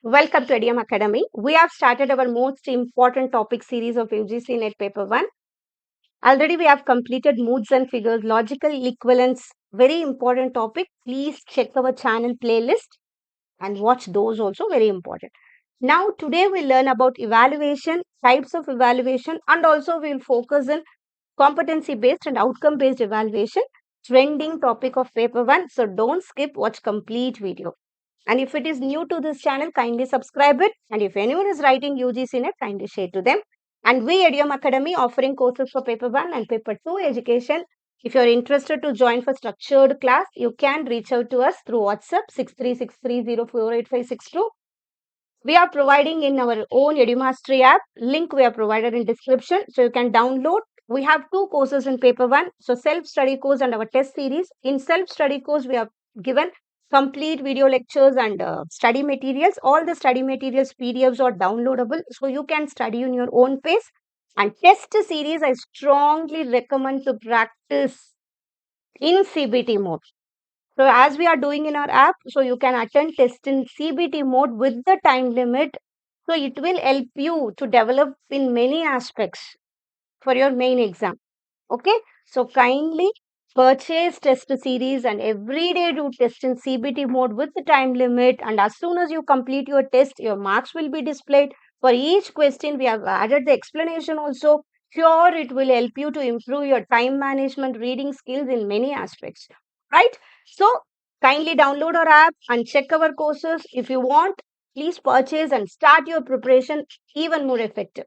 Welcome to Edu Academy. We have started our most important topic series of UGC Net Paper 1. Already we have completed moods and figures, logical equivalence, very important topic. Please check our channel playlist and watch those also, very important. Now today we learn about evaluation, types of evaluation, and also we will focus on competency based and outcome based evaluation, trending topic of paper 1. So don't skip, watch complete video. And if it is new to this channel, kindly subscribe it. And if anyone is writing UGC net, kindly share to them. And we Edu Academy offering courses for paper 1 and paper 2 education. If you are interested to join for structured class, you can reach out to us through WhatsApp 6363048562. We are providing in our own Edu-Mastery app. Link we are provided in description. So you can download. We have two courses in paper 1. So self-study course and our test series. In self-study course, we have given complete video lectures and study materials. All the study materials PDFs are downloadable. So you can study in your own pace. And test series, I strongly recommend to practice in CBT mode. So as we are doing in our app, so you can attend test in CBT mode with the time limit. So it will help you to develop in many aspects for your main exam. Okay. So kindly purchase test series and every day do test in CBT mode with the time limit. And as soon as you complete your test, your marks will be displayed. For each question, we have added the explanation also. Sure, it will help you to improve your time management, reading skills in many aspects. Right? So kindly download our app and check our courses. If you want, please purchase and start your preparation even more effective.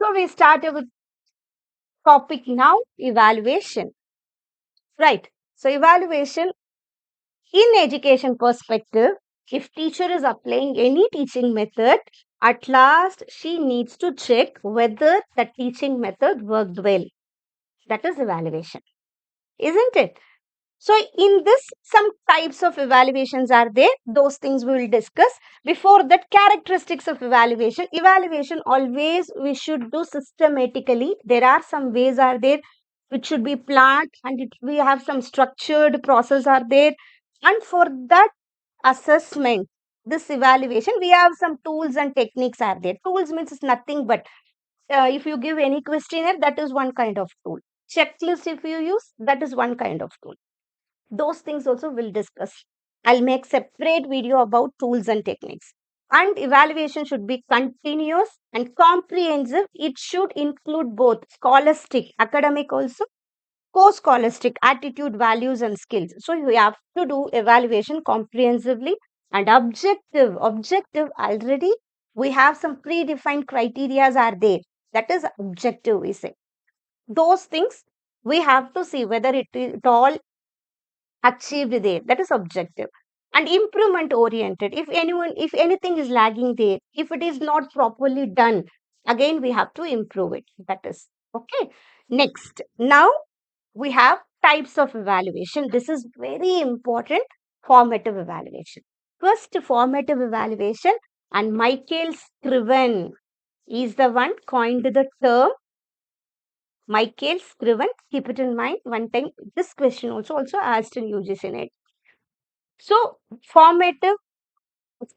So we start with topic now, evaluation. Right. So evaluation in education perspective, if teacher is applying any teaching method, at last she needs to check whether the teaching method worked well. That is evaluation, isn't it? So in this, some types of evaluations are there. Those things we will discuss. Before that, characteristics of evaluation. Evaluation always we should do systematically. There are some ways are there which should be planned, and we have some structured process are there. And for that assessment, this evaluation, we have some tools and techniques are there. Tools means it's nothing but if you give any questionnaire, that is one kind of tool. Checklist if you use, that is one kind of tool. Those things also we'll discuss. I'll make separate video about tools and techniques. And evaluation should be continuous and comprehensive. It should include both scholastic, academic also, co-scholastic, attitude, values and skills. So you have to do evaluation comprehensively and objective. Objective already we have some predefined criterias are there. That is objective we say. Those things we have to see whether it all achieved there. That is objective. And improvement oriented. If anything is lagging there, if it is not properly done, again we have to improve it. That is okay. Next, now we have types of evaluation. This is very important. Formative evaluation. First, formative evaluation, and Michael Scriven is the one coined the term. Michael Scriven, keep it in mind. One time, this question also asked in UGC net. So, formative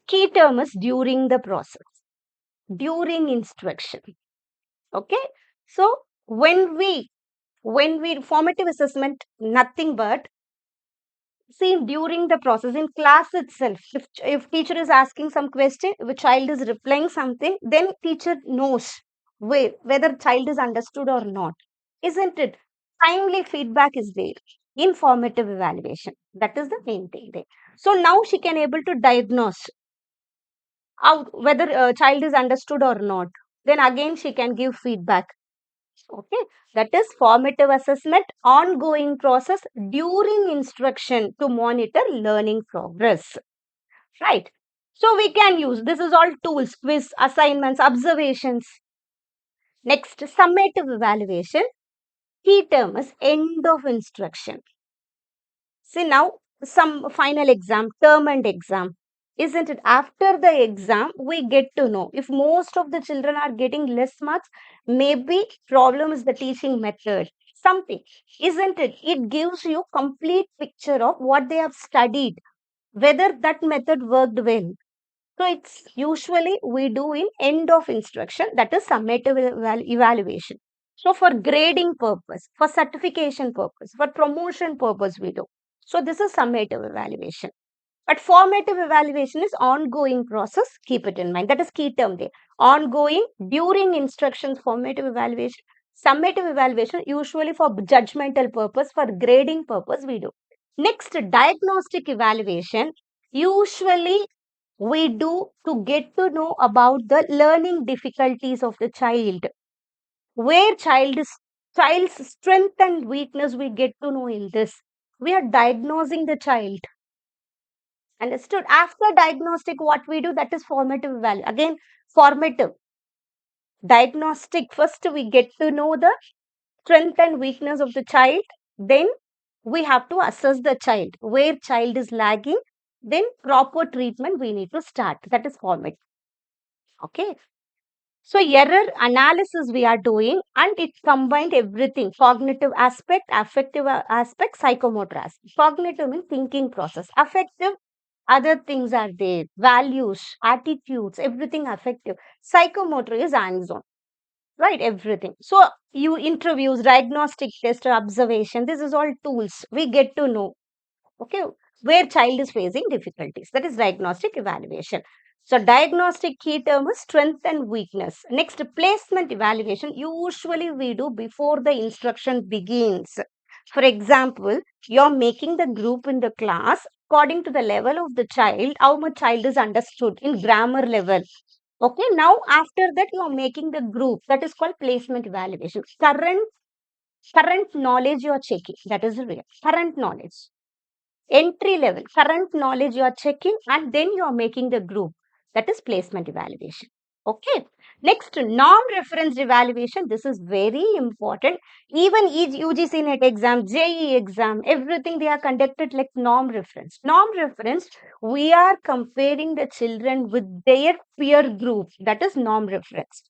key term is during the process, during instruction. Okay. So, when we formative assessment, nothing but see during the process in class itself. If teacher is asking some question, if child is replying something, then teacher knows whether child is understood or not, isn't it? Timely feedback is there. Informative evaluation, that is the main thing there. So now she can able to diagnose out whether a child is understood or not. Then again she can give feedback. Okay, that is formative assessment, ongoing process during instruction to monitor learning progress. Right. So we can use this is all tools, quiz, assignments, observations. Next, summative evaluation. Key term is end of instruction. See now, some final exam, term and exam. Isn't it? After the exam, we get to know if most of the children are getting less marks, maybe problem is the teaching method. Something, isn't it? It gives you complete picture of what they have studied, whether that method worked well. So it's usually we do in end of instruction, that is summative evaluation. So for grading purpose, for certification purpose, for promotion purpose we do. So this is summative evaluation. But formative evaluation is ongoing process. Keep it in mind. That is key term there. Ongoing during instructions, formative evaluation. Summative evaluation usually for judgmental purpose, for grading purpose we do. Next, diagnostic evaluation. Usually we do to get to know about the learning difficulties of the child. Where child's strength and weakness we get to know in this. We are diagnosing the child. Understood. After diagnostic, what we do, that is formative value. Again, formative. Diagnostic, first we get to know the strength and weakness of the child. Then we have to assess the child. Where child is lagging, then proper treatment we need to start. That is formative. Okay. So error analysis we are doing, and it combined everything: cognitive aspect, affective aspect, psychomotor aspect. Cognitive means thinking process. Affective, other things are there: values, attitudes, everything affective. Psychomotor is hands-on, right? Everything. So you interviews, diagnostic test, observation. This is all tools we get to know. Okay, where child is facing difficulties. That is diagnostic evaluation. So diagnostic key term is strength and weakness. Next, placement evaluation. Usually we do before the instruction begins. For example, you're making the group in the class according to the level of the child, how much child is understood in grammar level. Okay, now after that you are making the group. That is called placement evaluation. Current knowledge you are checking. That is real. Current knowledge, entry level, current knowledge you are checking, and then you are making the group. That is placement evaluation. Okay. Next, norm reference evaluation. This is very important. Even each UGC net exam, JE exam, everything they are conducted like norm reference. Norm reference, we are comparing the children with their peer group. That is norm reference.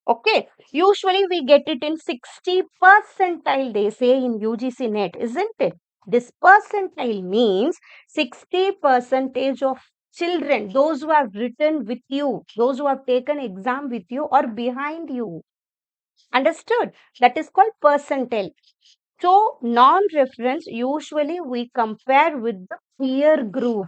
Okay. Usually we get it in 60 percentile, they say in UGC net, isn't it? This percentile means 60 percentage of children, those who have written with you, those who have taken exam with you or behind you. Understood? That is called percentile. So, norm-reference, usually we compare with the peer group.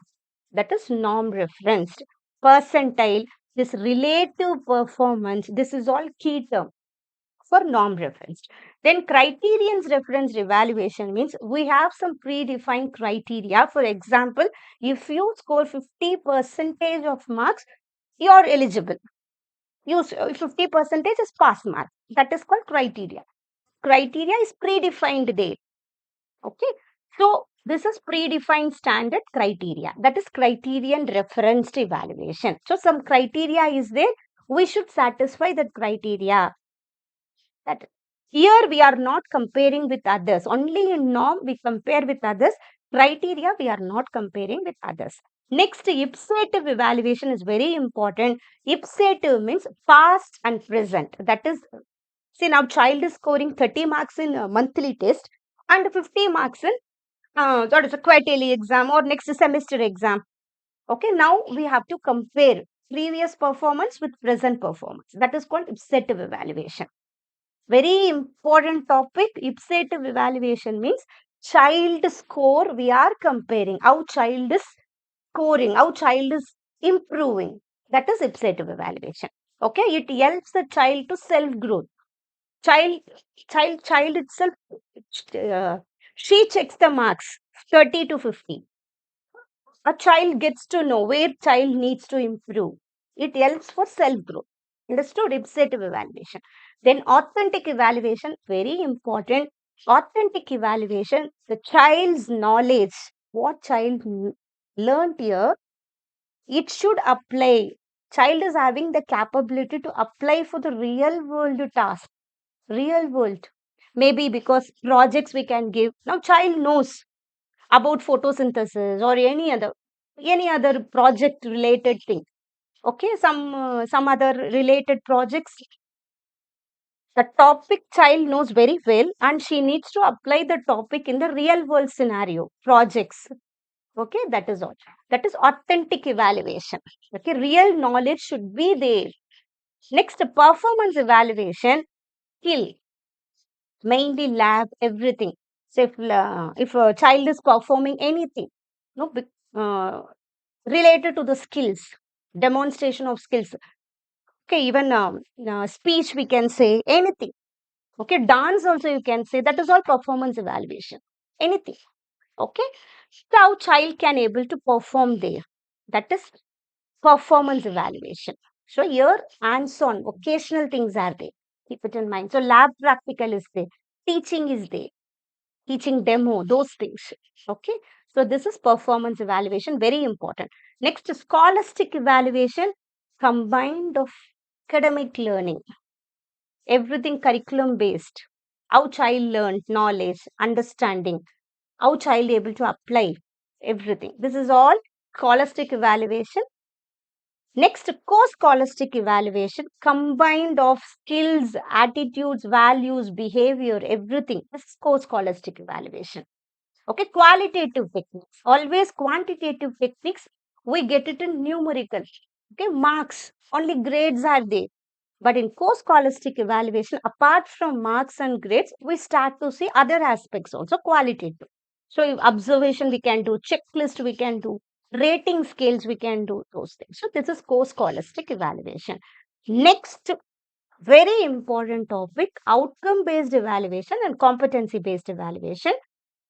That is norm-referenced. Percentile, this relative performance, this is all key term for norm referenced. Then criterions referenced evaluation means we have some predefined criteria. For example, if you score 50 percentage of marks, you are eligible. 50 percentage is pass mark. That is called criteria. Criteria is predefined there. Okay. So this is predefined standard criteria. That is criterion referenced evaluation. So some criteria is there. We should satisfy that criteria. That here we are not comparing with others. Only in norm we compare with others. Criteria we are not comparing with others. Next, ipsative evaluation is very important. Ipsative means past and present. That is, see, now child is scoring 30 marks in a monthly test and 50 marks in that is a quarterly exam or next semester exam. Okay, now we have to compare previous performance with present performance. That is called ipsative evaluation. Very important topic. Ipsative evaluation means child score. We are comparing how child is scoring, how child is improving. That is ipsative evaluation. Okay, it helps the child to self growth. Child, child itself. Uh, she checks the marks 30 to 50. A child gets to know where child needs to improve. It helps for self growth. Understood? Ipsative evaluation. Then authentic evaluation, very important. Authentic evaluation, the child's knowledge, what child learned here, it should apply. Child is having the capability to apply for the real world task. Real world. Maybe because projects we can give. Now child knows about photosynthesis or any other project related thing. Okay, some other related projects, the topic child knows very well and she needs to apply the topic in the real world scenario projects. Okay, that is all. That is authentic evaluation. Okay, real knowledge should be there. Next, performance evaluation, skill, mainly lab, everything. So if a child is performing anything, no, uh, related to the skills, demonstration of skills. Okay, even speech we can say anything. Okay, dance also you can say, that is all performance evaluation. Anything. Okay, so how child can able to perform there. That is performance evaluation. So here hands-on, occasional things are there. Keep it in mind. So lab practical is there. Teaching is there. Teaching demo, those things. Okay. So this is performance evaluation, very important. Next, scholastic evaluation, combined of academic learning, everything curriculum based. How child learned knowledge, understanding, how child able to apply everything. This is all scholastic evaluation. Next, co-scholastic evaluation, combined of skills, attitudes, values, behavior, everything. This is co-scholastic evaluation. Okay, qualitative techniques. Always quantitative techniques, we get it in numerical. Okay, marks, only grades are there. But in co-scholastic evaluation, apart from marks and grades, we start to see other aspects also qualitative. So if observation we can do, checklist we can do, rating scales we can do, those things. So this is co-scholastic evaluation. Next, very important topic, outcome based evaluation and competency based evaluation.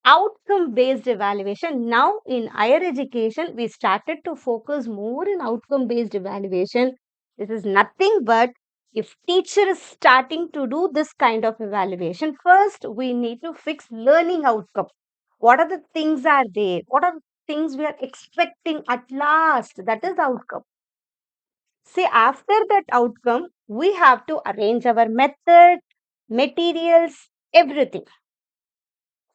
Outcome based evaluation, now in higher education we started to focus more in outcome based evaluation. This is nothing but, if teacher is starting to do this kind of evaluation, first we need to fix learning outcome. What are the things are there, what are the things we are expecting at last, that is outcome. See, after that outcome we have to arrange our method, materials, everything.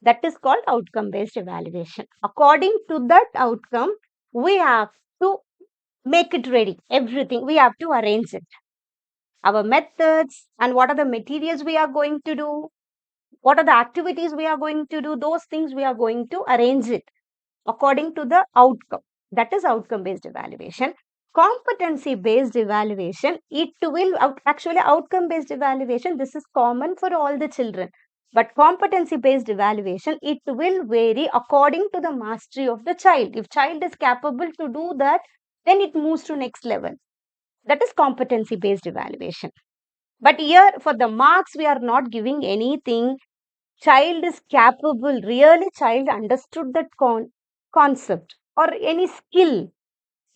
That is called outcome based evaluation. According to that outcome, we have to make it ready. Everything we have to arrange it. Our methods and what are the materials we are going to do, what are the activities we are going to do, those things we are going to arrange it according to the outcome. That is outcome based evaluation. Competency based evaluation, it will actually outcome based evaluation, this is common for all the children. But competency based evaluation, it will vary according to the mastery of the child. If child is capable to do that, then it moves to next level. That is competency based evaluation. But here for the marks, we are not giving anything. Child is capable, really child understood that concept or any skill,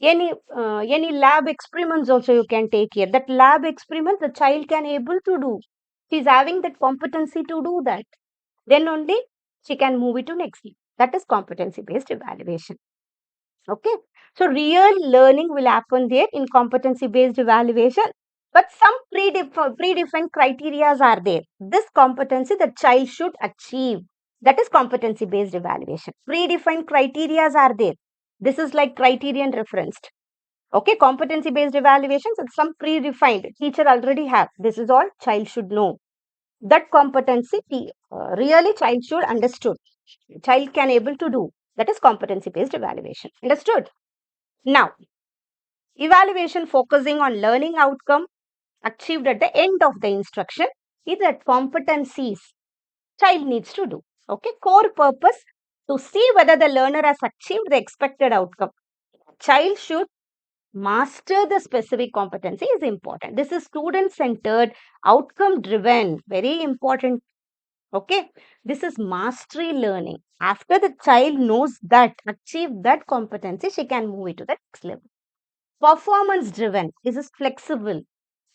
any lab experiments also you can take here. That lab experiment the child can able to do. She is having that competency to do that. Then only she can move it to next level. That is competency based evaluation. Okay. So real learning will happen there in competency based evaluation. But some predefined criteria are there. This competency the child should achieve. That is competency based evaluation. Predefined criteria are there. This is like criterion referenced. Okay, competency based evaluations and some predefined. Teacher already have. This is all child should know. That competency really child should understood. Child can able to do. That is competency based evaluation. Understood? Now, evaluation focusing on learning outcome achieved at the end of the instruction is that competencies child needs to do. Okay, core purpose to see whether the learner has achieved the expected outcome. Child should master the specific competency is important. This is student centered, outcome driven, very important. Okay, this is mastery learning. After the child knows that, achieve that competency, she can move it to the next level. Performance driven, this is flexible.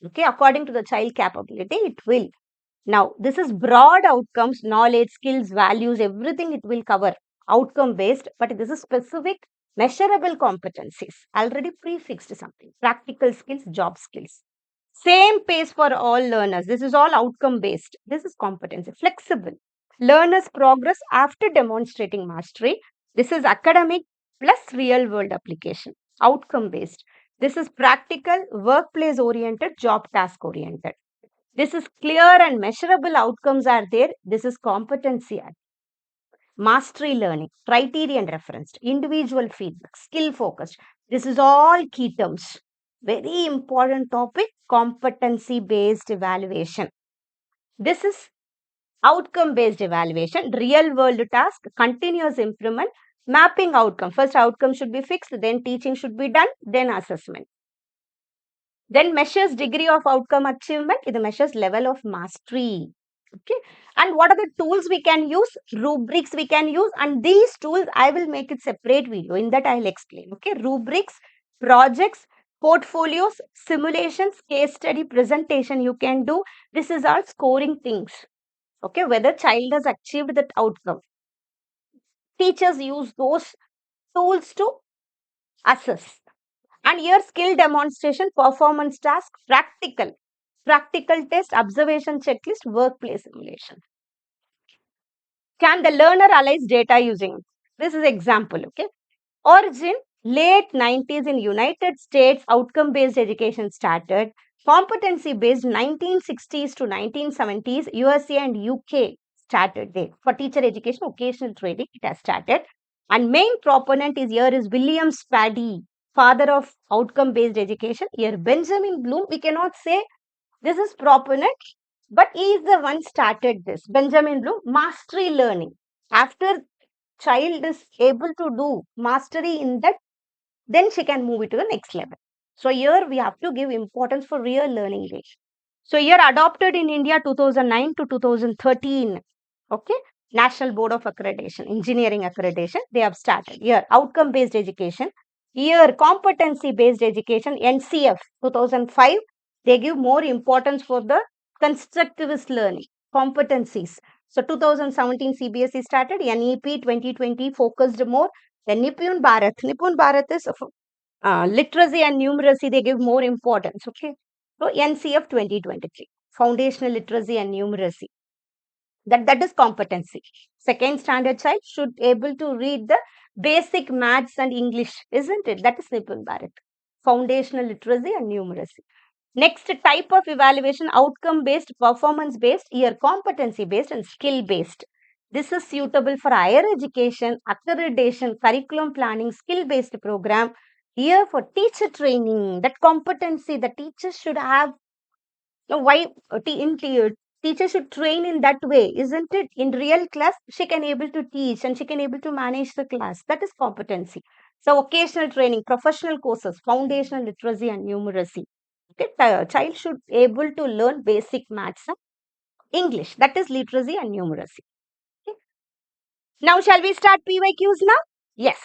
Okay, according to the child capability, it will. Now, this is broad outcomes, knowledge, skills, values, everything it will cover. Outcome based, but this is specific measurable competencies. Already prefixed something. Practical skills, job skills. Same pace for all learners. This is all outcome based. This is competency. Flexible. Learners progress after demonstrating mastery. This is academic plus real world application. Outcome based. This is practical, workplace oriented, job task oriented. This is clear and measurable outcomes are there. This is competency. mastery learning, criterion referenced, individual feedback, skill focused. This is all key terms. Very important topic, competency based evaluation. This is outcome based evaluation, real world task, continuous improvement, mapping outcome. First outcome should be fixed, then teaching should be done, then assessment. Then measures degree of outcome achievement, it measures level of mastery. Okay, and what are the tools we can use? Rubrics we can use, and these tools I will make it separate video. In that I'll explain. Okay, rubrics, projects, portfolios, simulations, case study, presentation you can do. This is all scoring things. Okay, whether child has achieved that outcome. Teachers use those tools to assess. And here skill demonstration, performance task, practical test, observation checklist, workplace simulation. Can the learner analyze data using? This is example, okay. Origin, late 90s in United States, outcome-based education started. Competency-based 1960s to 1970s, USA and UK started there. For teacher education, vocational training, it has started. And main proponent is here is William Spady, father of outcome-based education. Here, Benjamin Bloom, we cannot say this is proponent, but he is the one started this. Benjamin Bloom, mastery learning. After child is able to do mastery in that, then she can move it to the next level. So here we have to give importance for real learning day. So here adopted in India 2009 to 2013. Okay. National Board of Accreditation, Engineering Accreditation, they have started. Here outcome based education. Here competency based education, NCF 2005. They give more importance for the constructivist learning, competencies. So 2017 CBSE started, NEP 2020 focused more. Then Nipun Bharat is literacy and numeracy, they give more importance. Okay. So NCF 2023, foundational literacy and numeracy. That is competency. Second standard child should able to read the basic maths and English, isn't it? That is Nipun Bharat. Foundational literacy and numeracy. Next type of evaluation, outcome based, performance based, here competency based and skill based. This is suitable for higher education, accreditation, curriculum planning, skill based program. Here for teacher training, that competency the teacher should have. Now, why teacher should train in that way, isn't it? In real class, she can able to teach and she can able to manage the class. That is competency. So, occasional training, professional courses, foundational literacy and numeracy. The child should able to learn basic maths and English. That is literacy and numeracy. Okay. Now, shall we start PYQs now? Yes.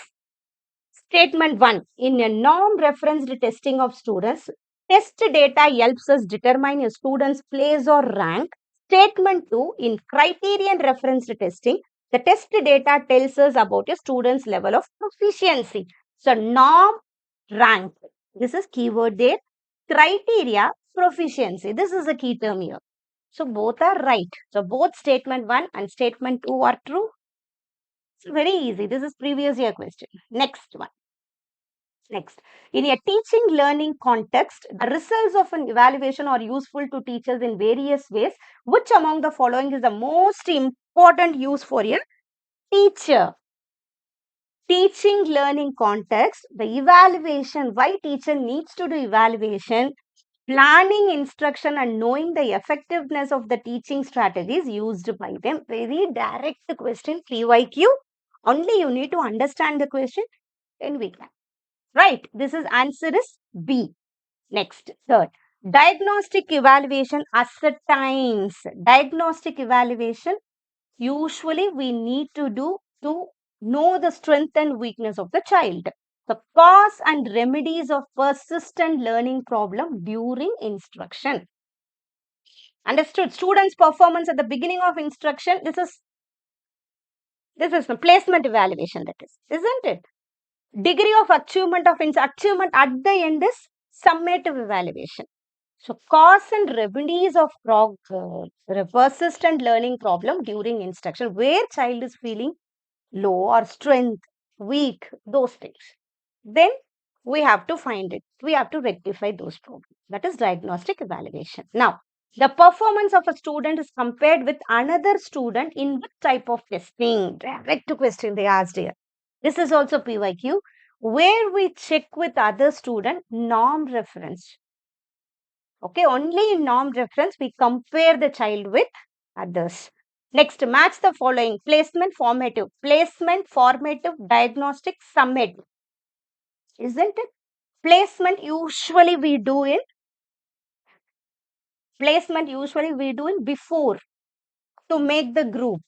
Statement 1. In a norm-referenced testing of students, test data helps us determine a student's place or rank. Statement 2. In criterion-referenced testing, the test data tells us about a student's level of proficiency. So, norm, rank. This is keyword there. Criteria, proficiency. This is a key term here. So, both are right. So, both statement 1 and statement 2 are true. It's very easy. This is previous year question. Next one. Next, in a teaching learning context, the results of an evaluation are useful to teachers in various ways. Which among the following is the most important use for a teacher? Teaching learning context, the evaluation, why teacher needs to do evaluation, planning instruction and knowing the effectiveness of the teaching strategies used by them. Very direct question, PYQ. Only you need to understand the question, then we can. Right, this is answer is B. Next, third, diagnostic evaluation ascertains. Diagnostic evaluation, usually we need to do to know the strength and weakness of the child. The cause and remedies of persistent learning problem during instruction. Understood? Students' performance at the beginning of instruction, this is the placement evaluation, that is, isn't it? Degree of achievement achievement at the end is summative evaluation. So, cause and remedies of persistent learning problem during instruction, where child is feeling low or strength, weak, those things. Then we have to find it. We have to rectify those problems. That is diagnostic evaluation. Now, The performance of a student is compared with another student in which type of testing? Direct question they asked here. This is also PYQ, where we check with other student norm reference. Okay, only in norm reference we compare the child with others. Next, match the following: placement, formative, diagnostic, summative. Isn't it? Placement usually we do in before to make the group,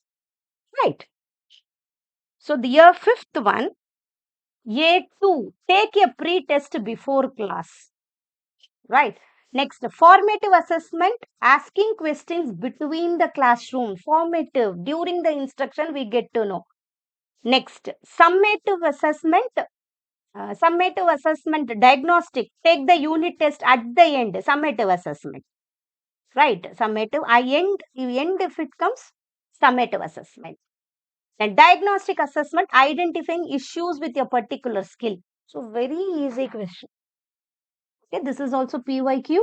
right? So the year fifth one, A2, take a pre-test before class, right? Next, formative assessment, asking questions between the classroom. Formative, during the instruction we get to know. Next, summative assessment, diagnostic, take the unit test at the end. Summative assessment, right? Summative, you end if it comes summative assessment. And diagnostic assessment, identifying issues with your particular skill. So very easy question. Okay, this is also PYQ.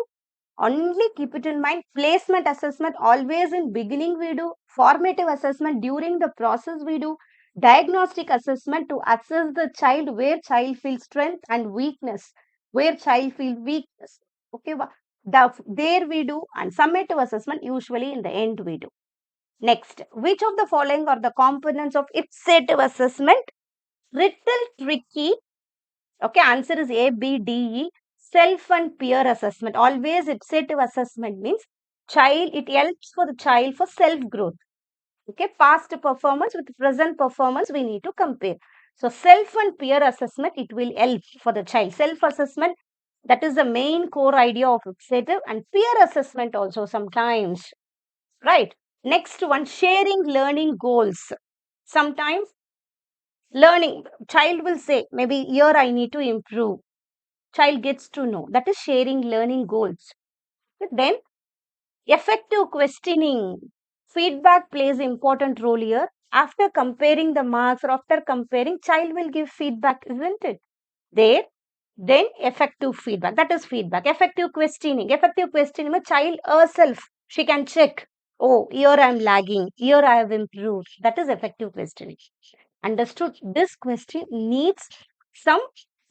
Only keep it in mind. Placement assessment always in beginning we do. Formative assessment during the process we do. Diagnostic assessment to assess the child, where child feels strength and weakness, where child feels weakness. Okay, there we do. And summative assessment usually in the end we do. Next, which of the following are the components of ipsative assessment? Little tricky. Okay, answer is A, B, D, E. Self and peer assessment. Always ipsative assessment means it helps for the child for self growth. Okay, past performance with present performance we need to compare. So self and peer assessment, it will help for the child. Self assessment, that is the main core idea of ipsative, and peer assessment also sometimes, right? Next one, sharing learning goals. Sometimes child will say, maybe here I need to improve. Child gets to know. That is sharing learning goals. But then effective questioning. Feedback plays important role here. After comparing the marks or after comparing, child will give feedback, isn't it? There, then effective feedback. That is feedback. Effective questioning. Effective questioning, a child herself, she can check. Oh, here I am lagging. Here I have improved. That is effective questioning. Understood? This question needs some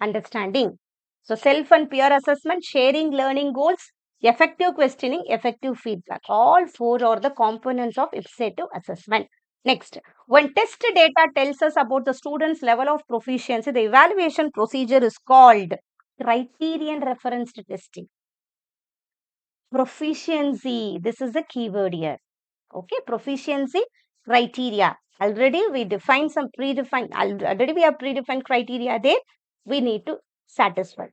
understanding. So self and peer assessment, sharing learning goals, effective questioning, effective feedback. All four are the components of ipsative assessment. Next, when test data tells us about the student's level of proficiency, the evaluation procedure is called criterion referenced testing. Proficiency, this is the keyword here. Okay, proficiency criteria. Already we defined already we have predefined criteria there. We need to satisfy.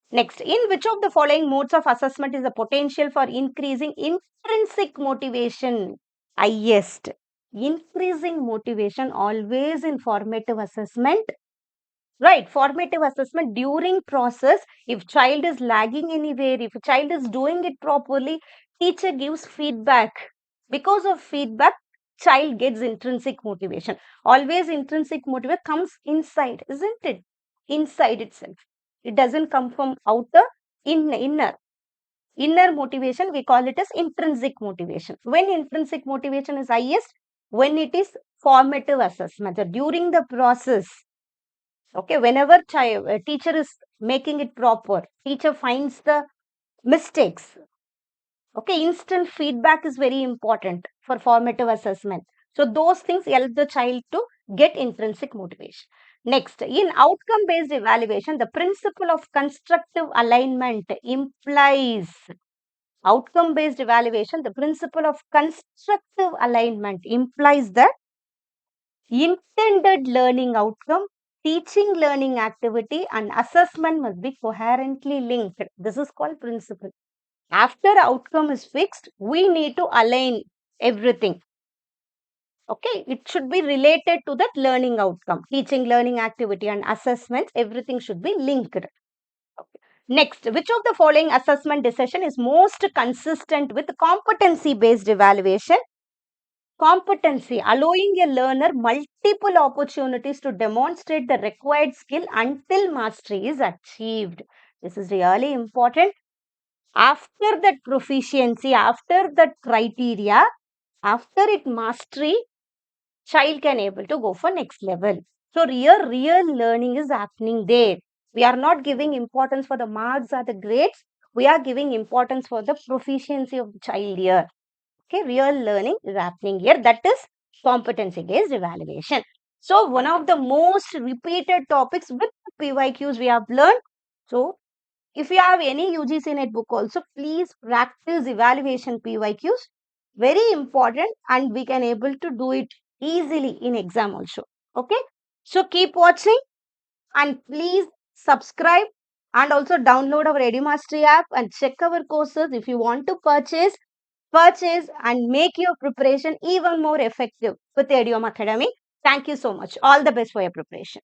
Next, in which of the following modes of assessment is the potential for increasing intrinsic motivation highest? Increasing motivation always in formative assessment. Right, formative assessment during process, if child is lagging anywhere, if child is doing it properly, teacher gives feedback. Because of feedback, child gets intrinsic motivation. Always intrinsic motivation comes inside, isn't it? Inside itself. It doesn't come from outer, inner. Inner motivation, we call it as intrinsic motivation. When intrinsic motivation is highest, when it is formative assessment, during the process. Okay, whenever teacher is making it proper, teacher finds the mistakes. Okay, instant feedback is very important for formative assessment. So those things help the child to get intrinsic motivation. Next, in outcome-based evaluation, the principle of constructive alignment implies outcome-based evaluation. The principle of constructive alignment implies that intended learning outcome, teaching learning activity, and assessment must be coherently linked. This is called principle. After outcome is fixed, we need to align everything. Okay, it should be related to that learning outcome, teaching learning activity and assessments, everything should be linked. Okay. Next, which of the following assessment decision is most consistent with competency based evaluation? Competency, allowing a learner multiple opportunities to demonstrate the required skill until mastery is achieved. This is really important. After that proficiency, after that criteria, after it mastery, child can able to go for next level. So real learning is happening there. We are not giving importance for the marks or the grades. We are giving importance for the proficiency of the child here. Okay, real learning is happening here. That is competency based evaluation. So one of the most repeated topics with PYQs we have learned. So if you have any UGC net book also, please practice evaluation PYQs. Very important, and we can able to do it easily in exam also. Okay. So keep watching and please subscribe and also download our Edu-Mastery app and check our courses. If you want to purchase and make your preparation even more effective with Eduum Academy. Thank you so much. All the best for your preparation.